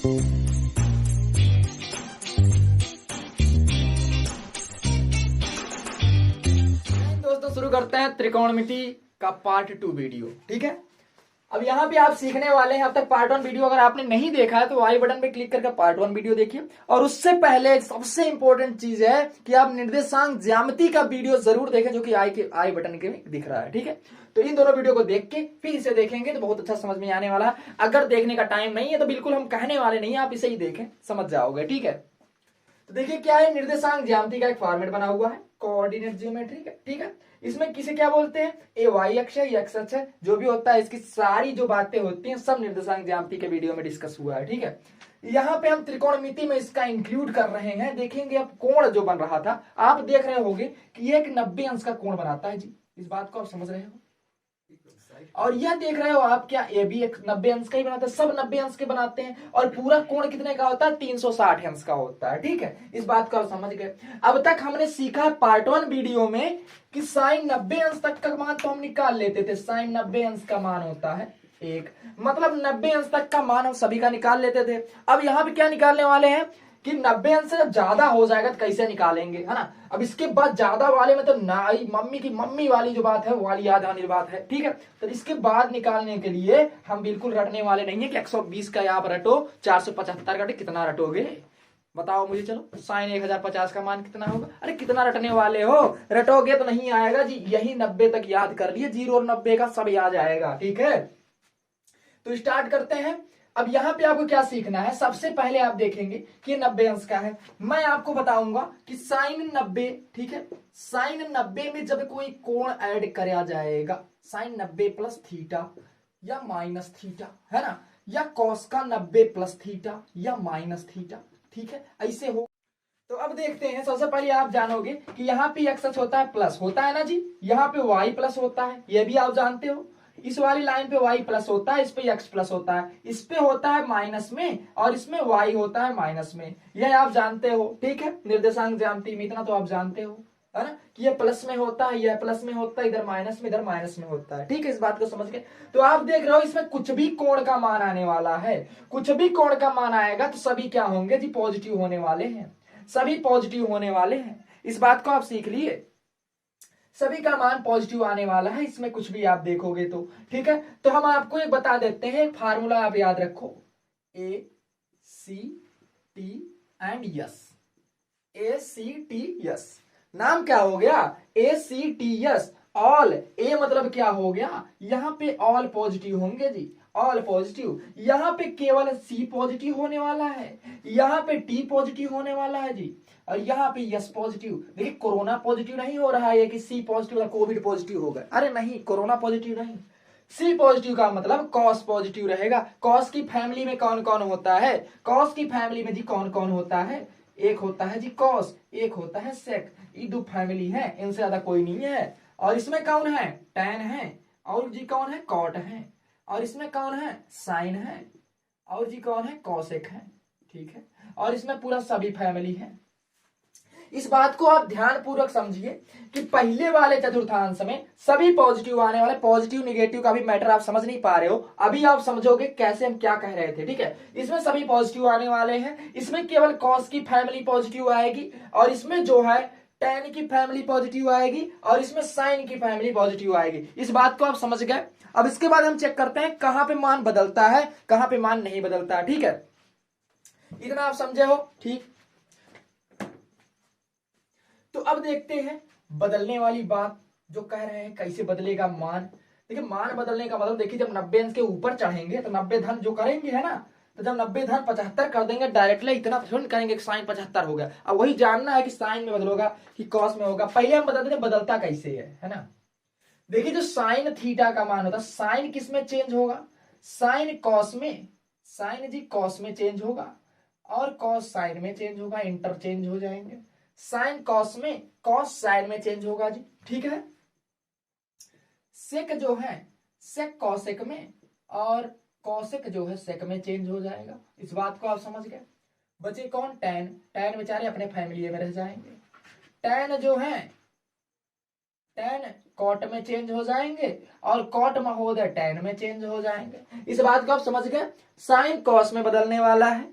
दोस्तों शुरू करते हैं त्रिकोणमिति का पार्ट 2 वीडियो। ठीक है, अब यहाँ पे आप सीखने वाले हैं। अब तक पार्ट 1 वीडियो अगर आपने नहीं देखा है तो आई बटन पे क्लिक करके पार्ट 1 वीडियो देखिए। और उससे पहले सबसे इंपॉर्टेंट चीज है कि आप निर्देशांक ज्यामिति का वीडियो जरूर देखें, जो कि आई बटन के दिख रहा है। ठीक है, तो इन दोनों वीडियो को देख के फिर इसे देखेंगे तो बहुत अच्छा समझ में आने वाला है। अगर देखने का टाइम नहीं है तो बिल्कुल हम कहने वाले नहीं है, आप इसे ही देखें, समझ जाओगे। ठीक है, तो देखिए क्या है, निर्देशांक ज्यामिति का एक फॉर्मेट बना हुआ है, कोऑर्डिनेट ज्योमेट्री का। ठीक है, इसमें किसे क्या बोलते हैं, ए वाई अक्ष है, एक्स अक्ष है, जो भी होता है इसकी सारी जो बातें होती हैं सब निर्देशांक ज्यामिति के वीडियो में डिस्कस हुआ है। ठीक है, यहाँ पे हम त्रिकोणमिति में इसका इंक्लूड कर रहे हैं। देखेंगे अब कोण जो बन रहा था, आप देख रहे होंगे कि ये एक 90 अंश का कोण बनाता है जी। इस बात को आप समझ रहे हो। और यह देख रहे हो आप, क्या ये भी एक 90 अंश का ही बनाता है, सब 90 अंश के बनाते हैं। और पूरा कोण कितने का होता है, 360 अंश का होता है। ठीक है, इस बात को आप समझ गए। अब तक हमने सीखा पार्ट 1 वीडियो में कि साइन 90 अंश तक का मान तो हम निकाल लेते थे। साइन 90 अंश का मान होता है एक, मतलब 90 अंश तक का मान हम सभी का निकाल लेते थे। अब यहाँ पे क्या निकालने वाले हैं कि 90 अंश से जब ज्यादा हो जाएगा तो कैसे निकालेंगे, है ना। अब इसके बाद ज्यादा वाले में तो नाई मम्मी की मम्मी वाली जो बात है वो वाली याद आने बात है। ठीक है, तो इसके बाद निकालने के लिए हम बिल्कुल रटने वाले नहीं है कि 120 का आप रटो, 475 का कितना रटोगे बताओ मुझे। चलो, साइन 1050 का मान कितना होगा, अरे कितना रटने वाले हो, रटोगे तो नहीं आएगा जी। यही 90 तक याद कर लिए, 0 और 90 का सब याद आएगा। ठीक है, तो स्टार्ट करते हैं। अब यहां पे आपको क्या सीखना है, सबसे पहले आप देखेंगे कि 90 अंश का है। मैं आपको बताऊंगा कि साइन 90, ठीक है, साइन 90 में जब कोई कोण ऐड कराया जाएगा, साइन 90 प्लस थीटा या माइनस थीटा, है ना, या कॉस का 90 प्लस थीटा या माइनस थीटा। ठीक है, ऐसे हो। तो अब देखते हैं, सबसे पहले आप जानोगे कि यहाँ पे एक्स अक्ष होता है प्लस होता है ना जी, यहाँ पे वाई प्लस होता है, ये भी आप जानते हो। इस वाली लाइन पे y प्लस होता है, इस पे x प्लस होता है, इस पे होता है माइनस में और इसमें y होता है माइनस में, यह आप जानते हो। ठीक है, निर्देशांक ज्यामिति में इतना तो आप जानते हो, है ना, कि ये प्लस में होता है, यह प्लस में होता है, इधर माइनस में होता है। ठीक है, इस बात को समझ गए। तो आप देख रहे हो इसमें कुछ भी कोण का मान आने वाला है, कुछ भी कोण का मान आएगा तो सभी क्या होंगे जी, पॉजिटिव होने वाले हैं, सभी पॉजिटिव होने वाले हैं। इस बात को आप सीख लिए, सभी का मान पॉजिटिव आने वाला है, इसमें कुछ भी आप देखोगे तो। ठीक है, तो हम आपको एक बता देते हैं, एक फार्मूला आप याद रखो, A C T and S. A C T S नाम क्या हो गया, A C T S. All, A मतलब क्या हो गया, यहां पे ऑल पॉजिटिव होंगे जी, ऑल पॉजिटिव। यहां पे केवल सी पॉजिटिव होने वाला है, यहां पे टी पॉजिटिव होने वाला है जी, और यहाँ पे यस पॉजिटिव। देखिए कोरोना पॉजिटिव नहीं हो रहा है कि सी पॉजिटिव या कोविड पॉजिटिव होगा, अरे नहीं, कोरोना पॉजिटिव नहीं। सी पॉजिटिव का मतलब कॉस पॉजिटिव रहेगा। कॉस की फैमिली में कौन कौन होता है, कॉस की फैमिली में जी कौन कौन होता है, एक होता है जी कॉस, एक होता है सेक, ये दो फैमिली है, इनसे ज्यादा कोई नहीं है। और इसमें कौन है, टैन है, और जी कौन है, कॉट है, और इसमें कौन है, साइन है, और जी कौन है, कॉसेक है। ठीक है, और इसमें पूरा सभी फैमिली है। इस बात को आप ध्यान पूर्वक समझिए कि पहले वाले चतुर्थांश में सभी पॉजिटिव आने वाले, पॉजिटिव निगेटिव का भी मैटर आप समझ नहीं पा रहे हो, अभी आप समझोगे कैसे हम क्या कह रहे थे। ठीक है, इसमें सभी पॉजिटिव आने वाले हैं, इसमें केवल कॉस की फैमिली पॉजिटिव आएगी, और इसमें जो है टेन की फैमिली पॉजिटिव आएगी, और इसमें साइन की फैमिली पॉजिटिव आएगी। इस बात को आप समझ गए। अब इसके बाद हम चेक करते हैं कहां पे मान बदलता है, कहां पे मान नहीं बदलता। ठीक है, इतना आप समझे हो। ठीक, तो अब देखते हैं बदलने वाली बात, जो कह रहे हैं कैसे बदलेगा मान। देखिए मान बदलने का मतलब, देखिए जब 90 अंश के ऊपर चढ़ेंगे तो 90 धन जो करेंगे, है ना, तो जब 90 धन 75 कर देंगे डायरेक्टली, इतना थोड़ी करेंगे कि साइन 75 हो गया। अब वही जानना है कि साइन में बदलोगा कि कॉस में होगा। पहले हम बता देते बदलता कैसे है ना। देखिए जो साइन थीटा का मान होता है, साइन किस में चेंज होगा, साइन कॉस में, साइन जी कॉस में चेंज होगा, और कॉस साइन में चेंज होगा, इंटरचेंज हो जाएंगे। साइन कॉस में, कॉस साइन में चेंज होगा जी। ठीक है, सेक जो है सेक कॉसेक में, और कॉसेक जो है सेक में चेंज हो जाएगा। इस बात को आप समझ गए। बचे कौन, टैन, टैन बेचारे अपने फैमिली में रह जाएंगे। टैन जो है tan cot में चेंज हो जाएंगे और cot महोदय tan में चेंज हो जाएंगे। इस बात को आप समझ गए। sin cos में बदलने वाला है,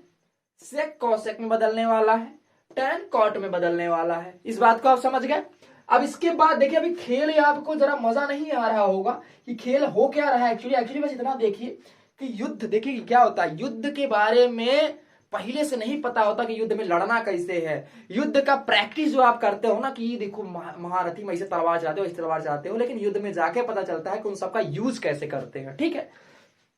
sec cosec में बदलने वाला है, tan cot में बदलने वाला है। इस बात को आप समझ गए। अब इसके बाद देखिए, अभी खेल आपको जरा मजा नहीं आ रहा होगा कि खेल हो क्या रहा है। एक्चुअली बस इतना देखिए कि युद्ध, देखिए क्या होता है, युद्ध के बारे में पहले से नहीं पता होता कि युद्ध में लड़ना कैसे है। युद्ध का प्रैक्टिस जो आप करते हो ना कि देखो महारथी में ऐसे तलवार चलाते हो, ऐसे तलवार चलाते हो, लेकिन युद्ध में जाके पता चलता है कि उन सबका यूज कैसे करते हैं। ठीक है,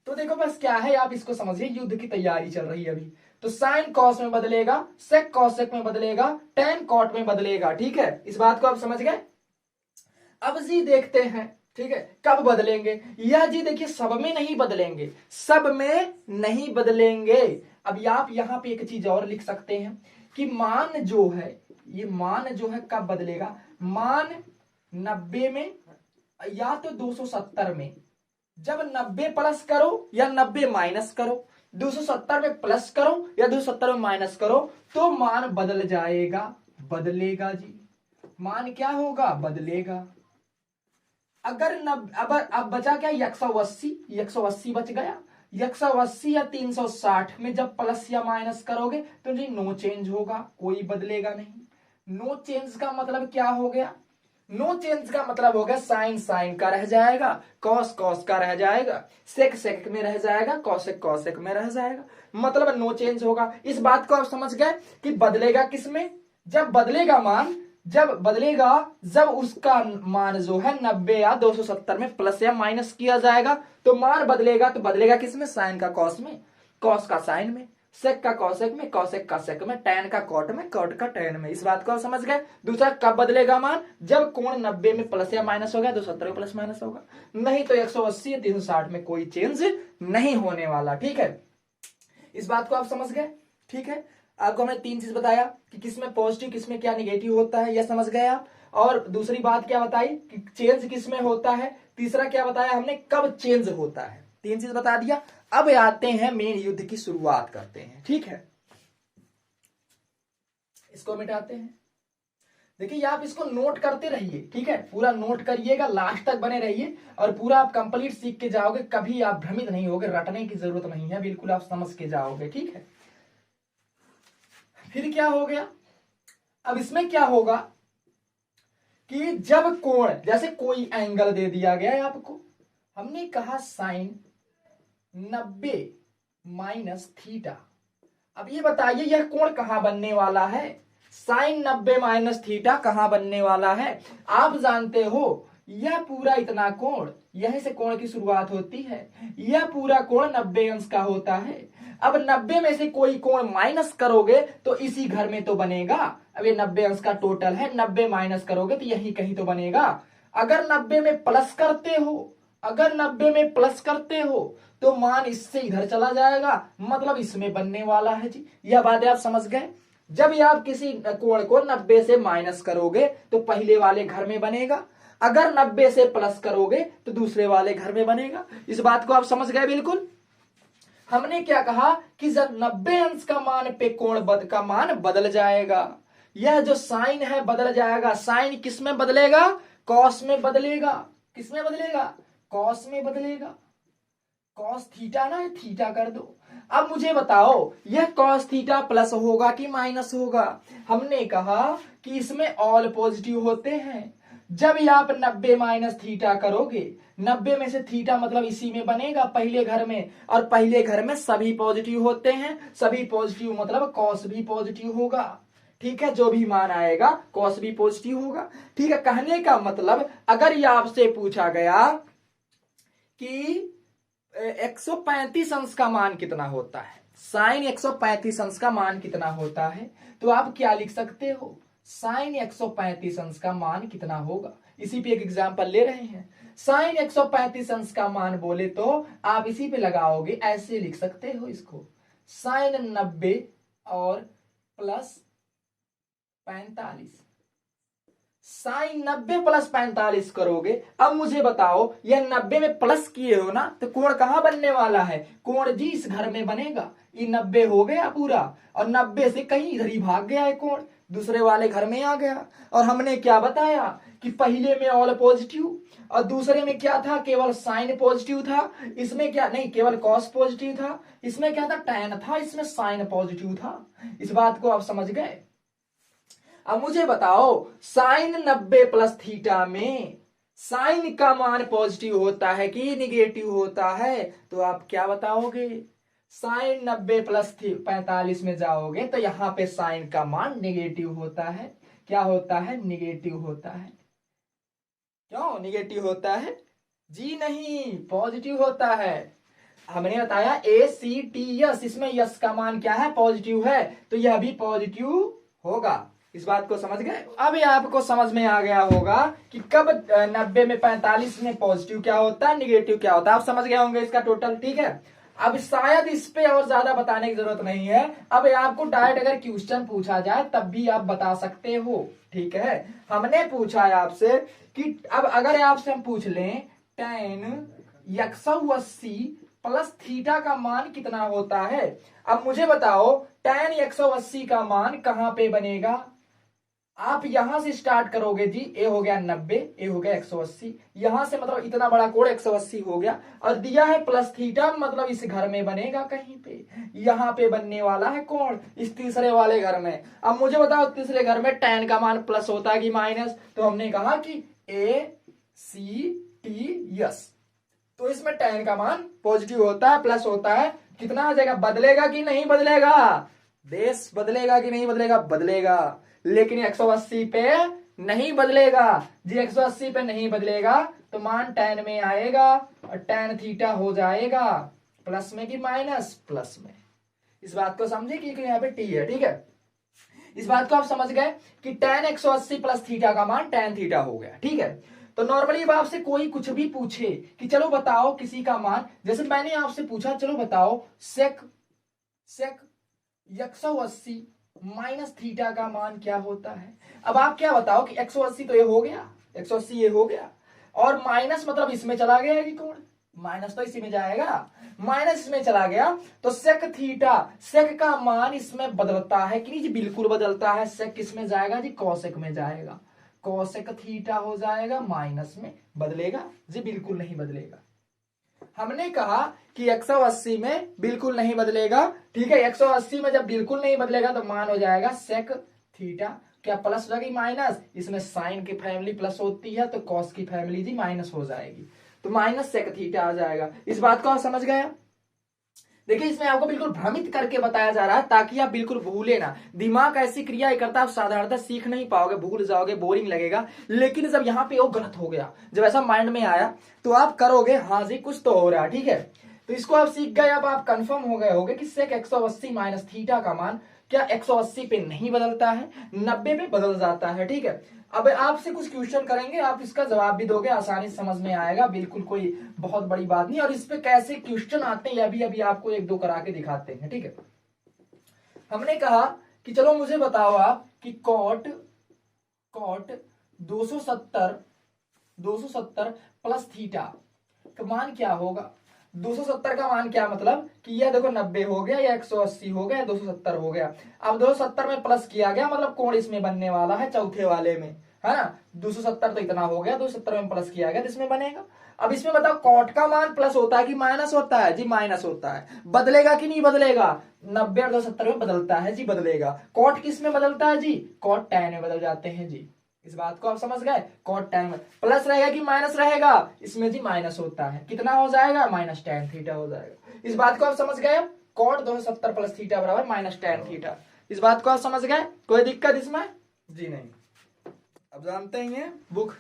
तो देखो बस क्या है, आप इसको समझिए, युद्ध की तैयारी चल रही है अभी। तो साइन कॉस में बदलेगा, सेक कॉसेक में बदलेगा, टेन कॉट में बदलेगा। ठीक है, इस बात को आप समझ गए। अब जी देखते हैं, ठीक है, कब बदलेंगे। यह जी देखिए सब में नहीं बदलेंगे, सब में नहीं बदलेंगे। अब आप यहां पे एक चीज और लिख सकते हैं कि मान जो है, ये मान जो है कब बदलेगा, मान 90 में या तो 270 में। जब 90 प्लस करो या 90 माइनस करो, 270 में प्लस करो या 270 में माइनस करो, तो मान बदल जाएगा, बदलेगा जी। मान क्या होगा, बदलेगा। अगर अब बचा क्या, 180 बच गया। 180 या 360 में जब प्लस या माइनस करोगे तो जी नो चेंज होगा, कोई बदलेगा नहीं। नो चेंज का मतलब क्या हो गया, नो चेंज का मतलब हो गया साइन साइन का रह जाएगा, कॉस कॉस का रह जाएगा, सेक सेक में रह जाएगा, कॉसेक कॉसेक में रह जाएगा, मतलब नो चेंज होगा। इस बात को आप समझ गए कि बदलेगा किसमें, जब बदलेगा मान, जब बदलेगा जब उसका मान जो है 90 या 270 में प्लस या माइनस किया जाएगा तो मान बदलेगा। तो बदलेगा किसमें, साइन का कॉस में, कॉस का साइन में, सेक का कॉसेक में, कॉसेक का सेक में, टैन का कॉट में, कॉट का टैन में। इस बात को आप समझ गए। दूसरा, कब बदलेगा मान, जब कोण 90 में प्लस या माइनस हो गया, 270 में प्लस माइनस होगा, नहीं तो 180 या 360 में कोई चेंज नहीं होने वाला। ठीक है, इस बात को आप समझ गए। ठीक है, आपको हमने 3 चीज बताया कि किसमें पॉजिटिव किसमें क्या निगेटिव होता है, यह समझ गए आप। और दूसरी बात क्या बताई कि चेंज किसमें होता है। तीसरा क्या बताया हमने, कब चेंज होता है। 3 चीज बता दिया। अब आते हैं मेन युद्ध की शुरुआत करते हैं। ठीक है, इसको मिटाते हैं। देखिए आप इसको नोट करते रहिए, ठीक है, पूरा नोट करिएगा, लास्ट तक बने रहिए और पूरा आप कंप्लीट सीख के जाओगे, कभी आप भ्रमित नहीं होगे, रटने की जरूरत नहीं है, बिल्कुल आप समझ के जाओगे। ठीक है, फिर क्या हो गया, अब इसमें क्या होगा कि जब कोण, जैसे कोई एंगल दे दिया गया है आपको, हमने कहा साइन 90 माइनस थीटा। अब ये बताइए यह कोण कहां बनने वाला है, साइन 90 माइनस थीटा कहां बनने वाला है। आप जानते हो यह पूरा इतना कोण, यहीं से कोण की शुरुआत होती है, यह पूरा कोण 90 अंश का होता है। अब 90 में से कोई कोण माइनस करोगे तो इसी घर में तो बनेगा। अब ये 90 अंश का टोटल है, 90 माइनस करोगे तो यही कहीं तो बनेगा। अगर 90 में प्लस करते हो, अगर 90 में प्लस करते हो तो मान इससे इधर चला जाएगा, मतलब इसमें बनने वाला है जी। यह बात आप समझ गए। जब आप किसी कोण को 90 से माइनस करोगे तो पहले वाले घर में बनेगा, अगर 90 से प्लस करोगे तो दूसरे वाले घर में बनेगा। इस बात को आप समझ गए बिल्कुल। हमने क्या कहा कि जब 90 अंश का मान पे कोण का मान बदल जाएगा, यह जो साइन है बदल जाएगा। साइन किस में बदलेगा, कॉस में बदलेगा। किस में बदलेगा, कॉस में बदलेगा। कॉस थीटा ना, थीटा कर दो। अब मुझे बताओ यह कॉस थीटा प्लस होगा कि माइनस होगा। हमने कहा कि इसमें ऑल पॉजिटिव होते हैं। जब आप 90 माइनस थीटा करोगे, 90 में से थीटा मतलब इसी में बनेगा पहले घर में, और पहले घर में सभी पॉजिटिव होते हैं, सभी पॉजिटिव मतलब कॉस भी पॉजिटिव होगा। ठीक है, जो भी मान आएगा कॉस भी पॉजिटिव होगा। ठीक है, कहने का मतलब अगर ये आपसे पूछा गया कि 135 अंश का मान कितना होता है, साइन 135 अंश का मान कितना होता है, तो आप क्या लिख सकते हो, साइन 135 अंश का मान कितना होगा। इसी पे एक एग्जांपल ले रहे हैं। साइन 135 अंश का मान बोले तो आप इसी पे लगाओगे, ऐसे लिख सकते हो इसको, साइन 90 और प्लस 45, साइन 90 प्लस 45 करोगे। अब मुझे बताओ यह 90 में प्लस किए हो ना, तो कोण कहां बनने वाला है, कोण जी इस घर में बनेगा। ये 90 हो गया पूरा, और 90 से कहीं इधर ही भाग गया है कोण, दूसरे वाले घर में आ गया। और हमने क्या बताया कि पहले में ऑल पॉजिटिव और दूसरे में क्या था, केवल साइन पॉजिटिव था। इसमें क्या नहीं, केवल कॉस पॉजिटिव था। इसमें क्या था, टैन था। इसमें साइन पॉजिटिव था। इस बात को आप समझ गए। अब मुझे बताओ, साइन 90 प्लस थीटा में साइन का मान पॉजिटिव होता है कि निगेटिव होता है? तो आप क्या बताओगे? साइन 90 प्लस 45 में जाओगे तो यहां पे साइन का मान निगेटिव होता है। क्या होता है? निगेटिव होता है। क्यों निगेटिव होता है? जी नहीं, पॉजिटिव होता है। हमने बताया ACTS, इसमें यस का मान क्या है, पॉजिटिव है, तो यह भी पॉजिटिव होगा। इस बात को समझ गए। अभी आपको समझ में आ गया होगा कि कब 90 में 45 में पॉजिटिव क्या होता है, निगेटिव क्या होता है। आप समझ गए होंगे इसका टोटल। ठीक है, अब शायद इस पे और ज्यादा बताने की जरूरत नहीं है। अब आपको डायरेक्ट अगर क्वेश्चन पूछा जाए तब भी आप बता सकते हो। ठीक है, हमने पूछा है आपसे कि अब अगर आपसे हम पूछ लें tan 180 प्लस थीटा का मान कितना होता है। अब मुझे बताओ tan 180 का मान कहां पे बनेगा। आप यहां से स्टार्ट करोगे जी, ए हो गया 90, ए हो गया 180, यहां से मतलब इतना बड़ा कोण 180 हो गया, और दिया है प्लस थीटा, मतलब इस घर में बनेगा कहीं पे, यहां पे बनने वाला है कोण इस तीसरे वाले घर में। अब मुझे बताओ तीसरे घर में tan का मान प्लस होता है कि माइनस? तो हमने कहा कि ACTS, तो इसमें tan का मान पॉजिटिव होता है, प्लस होता है। कितना आ जाएगा, बदलेगा कि नहीं बदलेगा? बेस बदलेगा कि नहीं बदलेगा? बदलेगा, लेकिन 180 पे नहीं बदलेगा जी। 180 पे नहीं बदलेगा तो मान tan में आएगा और tan थीटा हो जाएगा प्लस में कि माइनस? प्लस में। इस बात को समझे कि यहाँ पे t है। ठीक है, इस बात को आप समझ गए कि tan 180 प्लस थीटा का मान tan थीटा हो गया। ठीक है, तो नॉर्मली आपसे कोई कुछ भी पूछे कि चलो बताओ किसी का मान, जैसे मैंने आपसे पूछा चलो बताओ सेक 180 माइनस थीटा का मान क्या होता है। अब आप क्या बताओ कि 180 तो ये हो गया, 180 ये हो गया, और माइनस मतलब इसमें चला गया कि कौन, माइनस तो इसी में जाएगा, माइनस इसमें चला गया तो सेक थीटा, सेक का मान इसमें बदलता है कि नहीं जी? बिल्कुल बदलता है। सेक किसमें जाएगा जी? कॉसेक में जाएगा। कॉसेक थीटा हो जाएगा, माइनस में बदलेगा जी? बिल्कुल नहीं बदलेगा। हमने कहा कि 180 में बिल्कुल नहीं बदलेगा। ठीक है, 180 में जब बिल्कुल नहीं बदलेगा तो मान हो जाएगा सेक थीटा, क्या प्लस हो जाएगी माइनस? इसमें साइन की फैमिली प्लस होती है तो कॉस की फैमिली जी माइनस हो जाएगी, तो माइनस सेक थीटा आ जाएगा। इस बात को आप समझ गए। देखिए इसमें आपको बिल्कुल भ्रमित करके बताया जा रहा है ताकि आप बिल्कुल भूले ना। दिमाग ऐसी क्रिया करता है, आप साधारणतः सीख नहीं पाओगे, भूल जाओगे, बोरिंग लगेगा। लेकिन जब यहाँ पे वो गलत हो गया, जब ऐसा माइंड में आया तो आप करोगे हाँ जी कुछ तो हो रहा है। ठीक है, तो इसको आप सीख गए। अब आप कंफर्म हो गए होगे कि सेक 180 माइनस थीटा का मान क्या 180 पे नहीं बदलता है, 90 पे बदल जाता है। ठीक है, अब आपसे कुछ क्वेश्चन करेंगे, आप इसका जवाब भी दोगे, आसानी से समझ में आएगा, बिल्कुल कोई बहुत बड़ी बात नहीं। और इस पे कैसे क्वेश्चन आते हैं यह भी अभी आपको एक दो करा के दिखाते हैं। ठीक है, हमने कहा कि चलो मुझे बताओ आप कि कॉट 270 प्लस थीटा का मान क्या होगा। 270 का मान क्या मतलब कि यह देखो 90 हो गया, या 180 हो गया, 270 हो गया। अब 270 में प्लस किया गया मतलब कोण इसमें बनने वाला है चौथे वाले में, है ना। 270 तो इतना हो गया, 270 में प्लस किया गया तो इसमें बनेगा। अब इसमें बताओ कॉट का मान प्लस होता है कि माइनस होता है जी? माइनस होता है। बदलेगा कि नहीं बदलेगा? 90 और 270 में बदलता है जी, बदलेगा। कॉट किस में बदलता है जी? कॉट tan में बदल जाते हैं जी। इस बात को आप समझ गए। कॉट tan में प्लस रहेगा कि माइनस रहेगा? इसमें जी माइनस होता है, कितना हो जाएगा? माइनस tan थीटा हो जाएगा। इस बात को आप समझ गए। कॉट 270 प्लस थीटा बराबर माइनस tan थीटा। इस बात को आप समझ गए, कोई दिक्कत इसमें जी नहीं। अब जानते ही हैं बुक।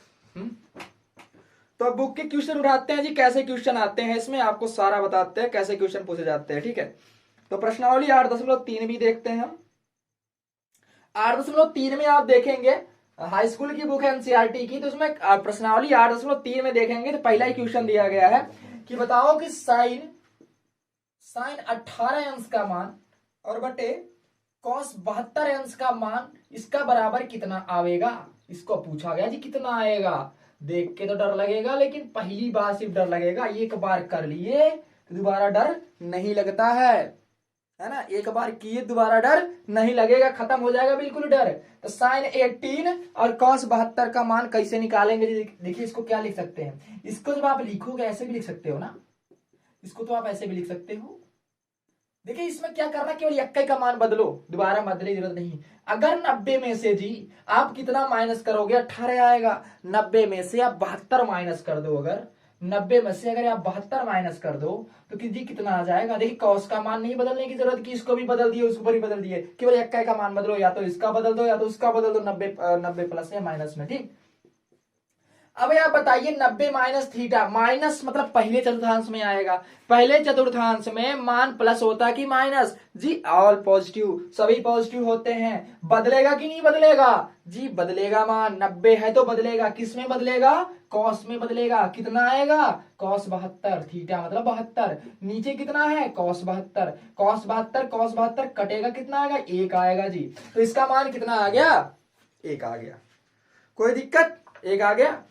तो बुक के क्वेश्चन उठाते हैं जी, कैसे क्वेश्चन आते हैं इसमें आपको सारा बताते हैं कैसे क्वेश्चन पूछे जाते हैं। ठीक है, तो प्रश्नावली 8.3 भी देखते हैं हम। 8.3 में आप देखेंगे हाई स्कूल की बुक है एनसीईआरटी की, तो उसमें प्रश्नावली 8.3 में देखेंगे तो पहला ही क्वेश्चन दिया गया है कि बताओ कि साइन 18 अंश का मान और बटे कॉस 72 अंश का मान इसका बराबर कितना आवेगा। इसको पूछा गया जी कितना आएगा। देख के तो डर लगेगा, लेकिन पहली बार सिर्फ डर लगेगा, एक बार कर लिए तो दोबारा डर नहीं लगता है है ना, एक बार किए दोबारा डर नहीं लगेगा, खत्म हो जाएगा बिल्कुल डर। तो साइन 18 और कॉस 72 का मान कैसे निकालेंगे? देखिए इसको क्या लिख सकते हैं, इसको जब आप लिखोगे ऐसे भी लिख सकते हो ना, इसको तो आप ऐसे भी लिख सकते हो। देखिए इसमें क्या करना, केवल इक्का का मान बदलो, दोबारा बदलने की जरूरत नहीं। अगर 90 में से जी आप कितना माइनस करोगे, 18 आएगा। 90 में से आप 72 माइनस कर दो, अगर 90 में से अगर आप 72 माइनस कर दो तो जी कितना आ जाएगा? देखिए कॉस का मान नहीं बदलने की जरूरत कि इसको भी बदल दिए उसको भी बदल दिए, केवल इक्का का मान बदलो, या तो इसका बदल दो या तो उसका बदल दो, 90 प्लस या माइनस में। ठीक, अब आप बताइए 90 माइनस थीटा, माइनस मतलब पहले चतुर्थांश में आएगा, पहले चतुर्थांश में मान प्लस होता है कि माइनस? जी ऑल पॉजिटिव, सभी पॉजिटिव होते हैं। बदलेगा कि नहीं बदलेगा? जी बदलेगा, मान 90 है तो बदलेगा, किस में बदलेगा? कॉस में बदलेगा। कितना आएगा? कॉस 72, थीटा मतलब 72, नीचे कितना है? कॉस 72, कॉस 72, कॉस 72 कटेगा, कितना आएगा? 1 आएगा जी। तो इसका मान कितना आ गया? 1 आ गया। कोई दिक्कत? 1 आ गया।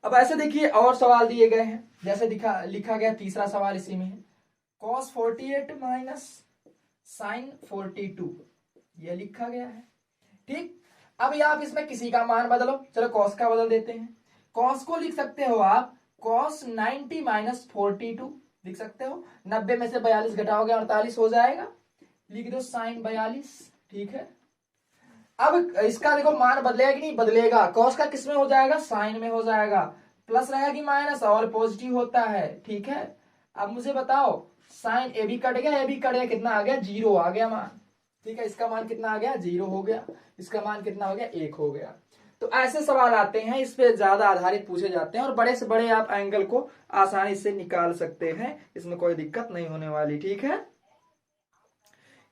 अब ऐसे देखिए और सवाल दिए गए हैं, जैसे लिखा गया तीसरा सवाल इसी में है, cos 48 माइनस साइन 42, यह लिखा गया है। ठीक, अब ये आप इसमें किसी का मान बदलो, चलो cos का बदल देते हैं। cos को लिख सकते हो आप cos 90 माइनस 42 लिख सकते हो, 90 में से 42 घटाओगे 48 हो जाएगा, लिख दो साइन 42। ठीक है, अब इसका देखो मान बदलेगा कि नहीं बदलेगा? कॉस का किस में हो जाएगा? साइन में हो जाएगा। प्लस रहेगा कि माइनस? और पॉजिटिव होता है। ठीक है, अब मुझे बताओ साइन ए भी कट गया, ए भी कट गया, कितना आ गया? 0 आ गया मान। ठीक है, इसका मान कितना आ गया? 0 हो गया। इसका मान कितना हो गया? 1 हो गया। तो ऐसे सवाल आते हैं, इस पे ज्यादा आधारित पूछे जाते हैं और बड़े से बड़े आप एंगल को आसानी से निकाल सकते हैं, इसमें कोई दिक्कत नहीं होने वाली। ठीक है,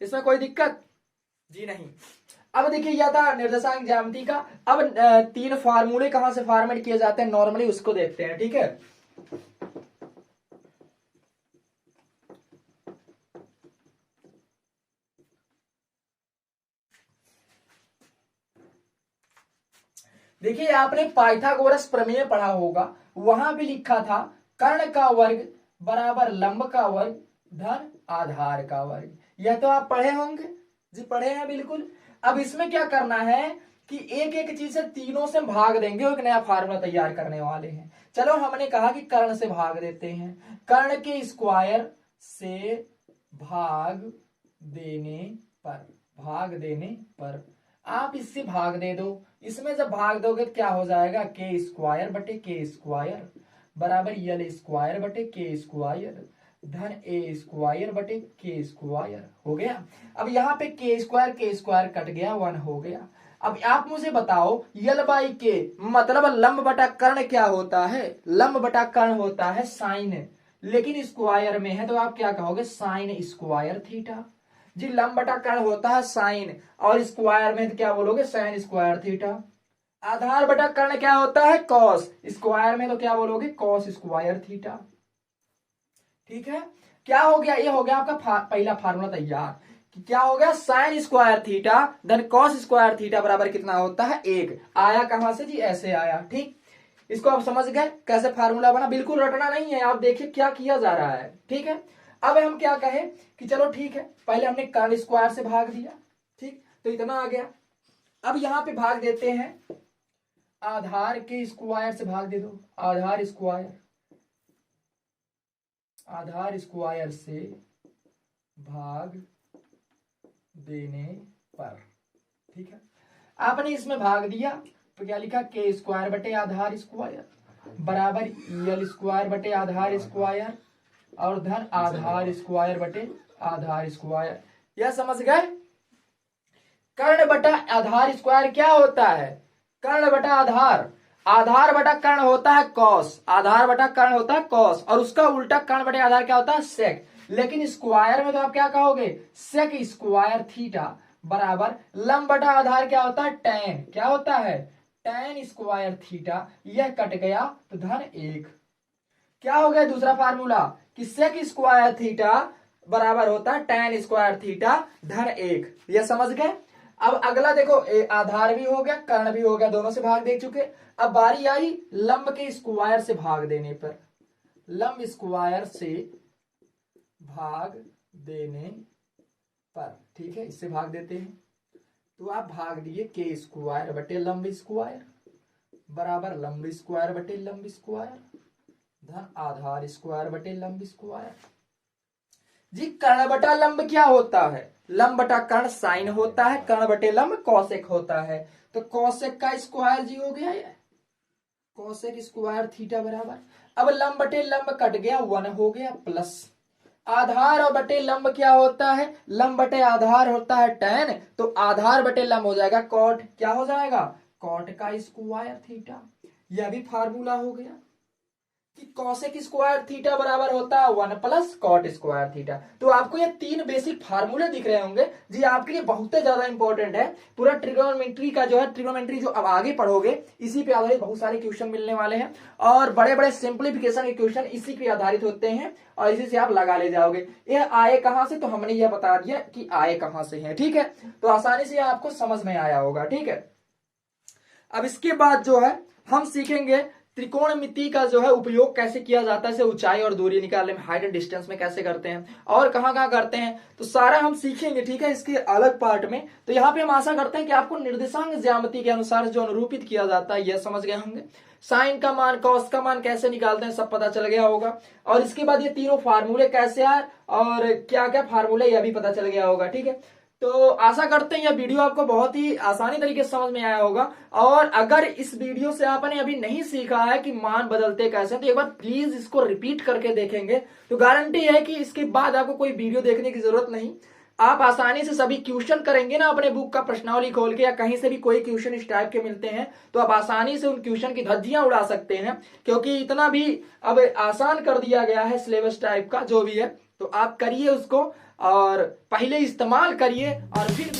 इसमें कोई दिक्कत जी नहीं। अब देखिए यह था निर्देशांक ज्यामिति का। अब 3 फार्मूले कहां से फॉर्मेट किए जाते हैं नॉर्मली, उसको देखते हैं। ठीक है, देखिए आपने पाइथागोरस प्रमेय पढ़ा होगा, वहां भी लिखा था कर्ण का वर्ग बराबर लंब का वर्ग धन आधार का वर्ग। यह तो आप पढ़े होंगे जी, पढ़े हैं बिल्कुल। अब इसमें क्या करना है कि एक एक चीज से तीनों से भाग देंगे और एक नया फार्मूला तैयार करने वाले हैं। चलो हमने कहा कि कर्ण से भाग देते हैं, कर्ण के स्क्वायर से भाग देने पर, भाग देने पर आप इससे भाग दे दो, इसमें जब भाग दोगे तो क्या हो जाएगा? के स्क्वायर बटे के स्क्वायर बराबर यल स्क्वायर बटे के स्क्वायर धन ए स्क्वायर बटे के स्क्वायर हो गया। अब यहाँ पे के स्क्वायर कट गया, 1 हो गया। अब आप मुझे बताओ यल बाई के मतलब लंब बटा कर्ण क्या होता है? लंब बटा कर्ण होता है साइन, लेकिन स्क्वायर में है तो आप क्या कहोगे? Sine square theta. जी लंब बटा कर्ण होता है साइन और स्क्वायर में तो क्या बोलोगे? Sine square theta. आधार बटा कर्ण क्या होता है? कॉस, स्क्वायर में तो क्या बोलोगे? Cos square theta. ठीक है, क्या हो गया? ये हो गया आपका पहला फार्मूला तैयार कि क्या हो गया? साइन स्क्वायर थीटा धन कॉस स्क्वायर थीटा बराबर कितना होता है? 1। आया कहां से जी? ऐसे आया। ठीक, इसको आप समझ गए कैसे फार्मूला बना? बिल्कुल रटना नहीं है, आप देखिए क्या किया जा रहा है। ठीक है, अब हम क्या कहें कि चलो ठीक है, पहले हमने कर्ण स्क्वायर से भाग दिया, ठीक, तो इतना आ गया। अब यहां पे भाग देते हैं, आधार के स्क्वायर से भाग दे दो, आधार स्क्वायर, आधार स्क्वायर से भाग देने पर। ठीक है, आपने इसमें भाग दिया तो क्या लिखा? के स्क्वायर बटे आधार स्क्वायर बराबर यल स्क्वायर बटे आधार स्क्वायर और धन आधार स्क्वायर बटे आधार स्क्वायर। यह समझ गए? कर्ण बटा आधार स्क्वायर क्या होता है? कर्ण बटा आधार, आधार बटा कर्ण होता है कॉस, आधार बटा कर्ण होता है कॉस, और उसका उल्टा कर्ण बटे आधार क्या होता है? सेक। लेकिन स्क्वायर में तो आप क्या कहोगे? सेक स्क्वायर थीटा बराबर लंब बटा आधार क्या होता है? टैन। क्या होता है? Tan square theta. यह कट गया तो धन 1। क्या हो गया दूसरा फार्मूला कि सेक स्क्वायर थीटा बराबर होता है टैन स्क्वायर थीटा धन 1। यह समझ गए? अब अगला देखो, आधार भी हो गया कर्ण भी हो गया, दोनों से भाग दे चुके। अब बारी आई लंब के स्क्वायर से भाग देने पर, लंब स्क्वायर से भाग देने पर, ठीक है, इससे भाग देते हैं तो आप भाग दिए के स्क्वायर बटे लंब स्क्वायर बराबर लंब स्क्वायर बटे लंब स्क्वायर धन आधार स्क्वायर बटे लंब स्क्वायर। जी कर्ण बटा लंब क्या होता है? लंब बटा कर्ण साइन होता है, कर्ण बटे लंब कौशिक होता है। तो कौशिक का स्क्वायर जी हो गया ये, कौशिक स्क्वायर थीटा बराबर, अब लंब बटे लंब कट गया 1 हो गया प्लस आधार और बटे लंब क्या होता है? लंब बटे आधार होता है tan, तो आधार बटे लंब हो जाएगा कॉट, क्या हो जाएगा? कॉट का स्क्वायर थीटा। यह भी फार्मूला हो गया कि कॉसेक स्क्वायर थीटा बराबर होता है 1 प्लस कॉट स्क्वायर थीटा। तो आपको ये 3 बेसिक फार्मूले दिख रहे होंगे जी, आपके लिए बहुत ज्यादा इंपॉर्टेंट है। पूरा ट्रिगोनोमेट्री का जो है, ट्रिगोनोमेट्री जो अब आगे पढ़ोगे इसी पे आधारित बहुत सारे क्वेश्चन मिलने वाले हैं और बड़े बड़े सिंप्लीफिकेशन के क्वेश्चन इसी पे आधारित होते हैं और इसी से आप लगा ले जाओगे। यह आए कहां से, तो हमने यह बता दिया कि आए कहां से है, ठीक है, तो आसानी से आपको समझ में आया होगा, ठीक है। अब इसके बाद जो है हम सीखेंगे त्रिकोणमिति का जो है उपयोग कैसे किया जाता है, ऊंचाई और दूरी निकालने में, हाइट एंड डिस्टेंस में कैसे करते हैं और कहां कहां करते हैं, तो सारा हम सीखेंगे, ठीक है, इसके अलग पार्ट में। तो यहाँ पे हम आशा करते हैं कि आपको निर्देशांक ज्यामिति के अनुसार जो अनुरूपित किया जाता है यह समझ गए होंगे। साइन का मान, कॉस का मान कैसे निकालते हैं सब पता चल गया होगा और इसके बाद ये तीनों फार्मूले कैसे आए और क्या क्या फार्मूले यह भी पता चल गया होगा, ठीक है। तो आशा करते हैं यह वीडियो आपको बहुत ही आसानी तरीके से समझ में आया होगा और अगर इस वीडियो से आपने अभी नहीं सीखा है कि मान बदलते कैसे, तो एक बार प्लीज इसको रिपीट करके देखेंगे तो गारंटी है कि इसके बाद आपको कोई वीडियो देखने की जरूरत नहीं, आप आसानी से सभी क्वेश्चन करेंगे ना अपने बुक का प्रश्नावली खोल के या कहीं से भी कोई क्वेश्चन इस टाइप के मिलते हैं तो आप आसानी से उन क्वेश्चन की धज्जियां उड़ा सकते हैं, क्योंकि इतना भी अब आसान कर दिया गया है सिलेबस टाइप का जो भी है। तो आप करिए उसको और पहले इस्तेमाल करिए और फिर